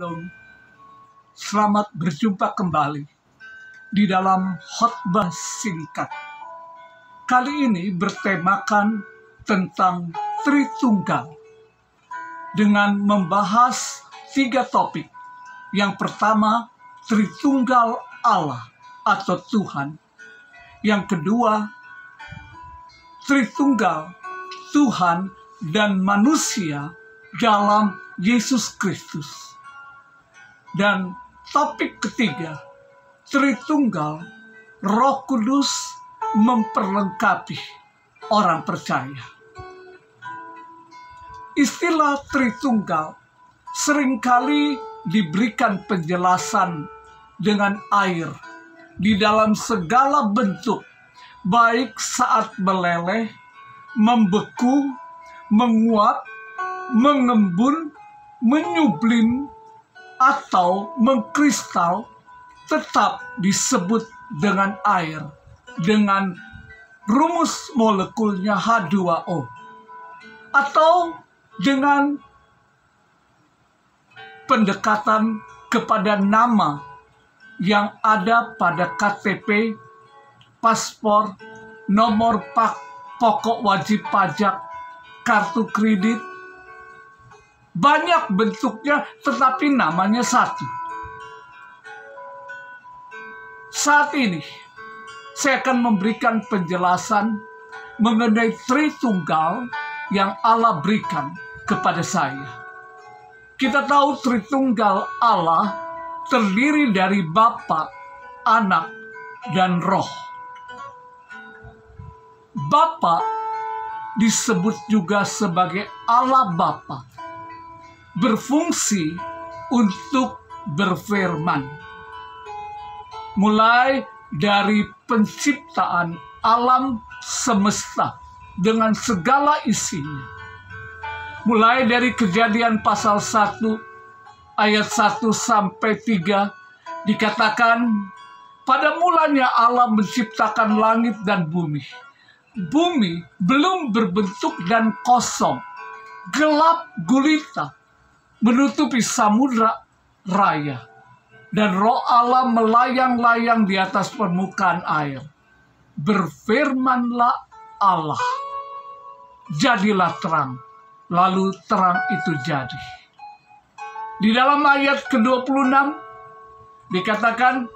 Shalom. Selamat berjumpa kembali di dalam khotbah singkat. Kali ini bertemakan tentang Tritunggal dengan membahas 3 topik. Yang pertama, Tritunggal Allah atau Tuhan. Yang kedua, Tritunggal Tuhan dan manusia dalam Yesus Kristus. Dan topik ketiga, Tritunggal Roh Kudus memperlengkapi orang percaya. Istilah Tritunggal seringkali diberikan penjelasan dengan air di dalam segala bentuk, baik saat meleleh, membeku, menguap, mengembun, menyublim, atau mengkristal, tetap disebut dengan air dengan rumus molekulnya H2O, atau dengan pendekatan kepada nama yang ada pada KTP, paspor, nomor pokok wajib pajak, kartu kredit. Banyak bentuknya, tetapi namanya satu. Saat ini, saya akan memberikan penjelasan mengenai Tritunggal yang Allah berikan kepada saya. Kita tahu Tritunggal Allah terdiri dari Bapa, Anak, dan Roh. Bapa disebut juga sebagai Allah Bapa, berfungsi untuk berfirman. Mulai dari penciptaan alam semesta dengan segala isinya. Mulai dari Kejadian pasal 1 ayat 1 sampai 3 dikatakan, pada mulanya Allah menciptakan langit dan bumi. Bumi belum berbentuk dan kosong, gelap gulita, menutupi samudra raya, dan Roh Allah melayang-layang di atas permukaan air. Berfirmanlah Allah, jadilah terang, lalu terang itu jadi. Di dalam ayat ke-26 dikatakan,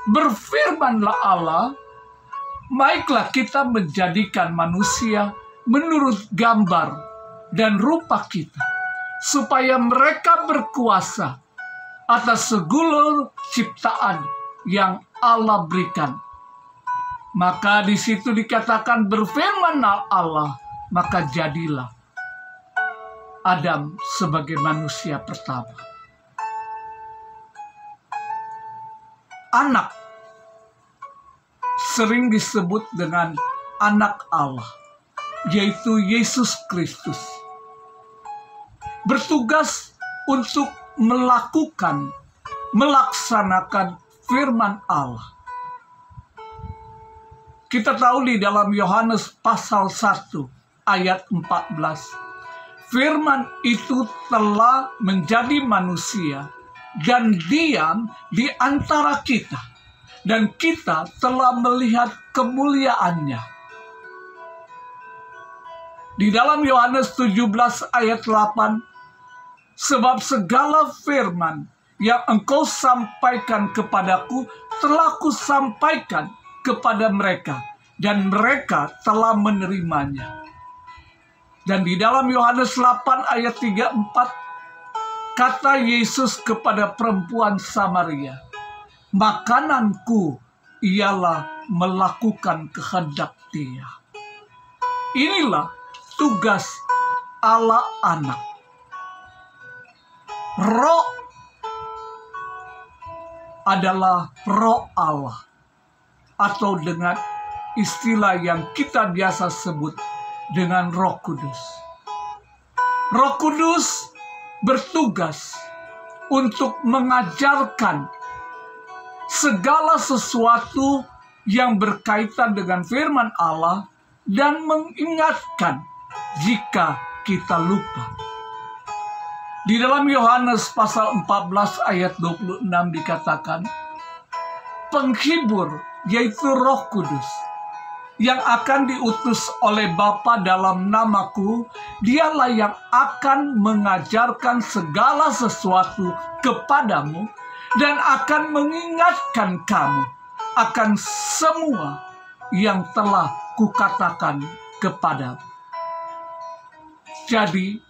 berfirmanlah Allah, baiklah kita menjadikan manusia menurut gambar dan rupa kita, supaya mereka berkuasa atas segala ciptaan yang Allah berikan. Maka di situ dikatakan berfirman Allah, maka jadilah Adam sebagai manusia pertama. Anak sering disebut dengan anak Allah, yaitu Yesus Kristus. Bertugas untuk melaksanakan firman Allah. Kita tahu di dalam Yohanes pasal 1 ayat 14, firman itu telah menjadi manusia dan diam di antara kita, dan kita telah melihat kemuliaannya. Di dalam Yohanes 17 ayat 8, sebab segala firman yang engkau sampaikan kepadaku telah kusampaikan kepada mereka, dan mereka telah menerimanya. Dan di dalam Yohanes 8 ayat 34, kata Yesus kepada perempuan Samaria, makananku ialah melakukan kehendak Dia. Inilah tugas Allah Anak. Roh adalah Roh Allah, atau dengan istilah yang kita biasa sebut dengan Roh Kudus. Roh Kudus bertugas untuk mengajarkan segala sesuatu yang berkaitan dengan firman Allah dan mengingatkan jika kita lupa. Di dalam Yohanes pasal 14 ayat 26 dikatakan, penghibur yaitu Roh Kudus yang akan diutus oleh Bapa dalam namaku, dialah yang akan mengajarkan segala sesuatu kepadamu dan akan mengingatkan kamu akan semua yang telah kukatakan kepadamu. Jadi,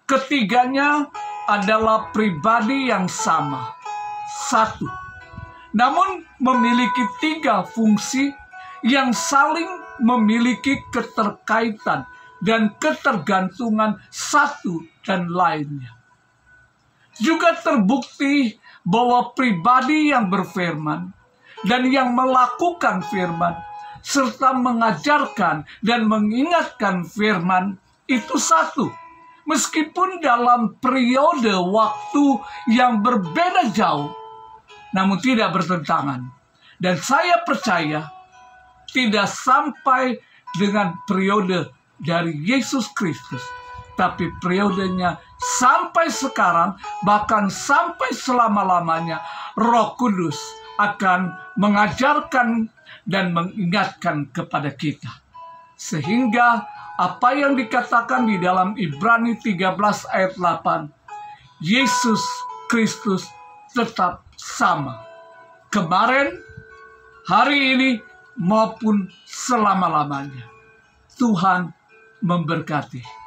ketiganya adalah pribadi yang sama, satu, namun memiliki tiga fungsi yang saling memiliki keterkaitan dan ketergantungan satu dan lainnya. Juga terbukti bahwa pribadi yang berfirman dan yang melakukan firman serta mengajarkan dan mengingatkan firman itu satu, meskipun dalam periode waktu yang berbeda jauh, namun tidak bertentangan. Dan saya percaya tidak sampai dengan periode dari Yesus Kristus, tapi periodenya sampai sekarang, bahkan sampai selama-lamanya, Roh Kudus akan mengajarkan dan mengingatkan kepada kita. Sehingga apa yang dikatakan di dalam Ibrani 13 ayat 8, Yesus Kristus tetap sama. Kemarin, hari ini, maupun selama-lamanya. Tuhan memberkati.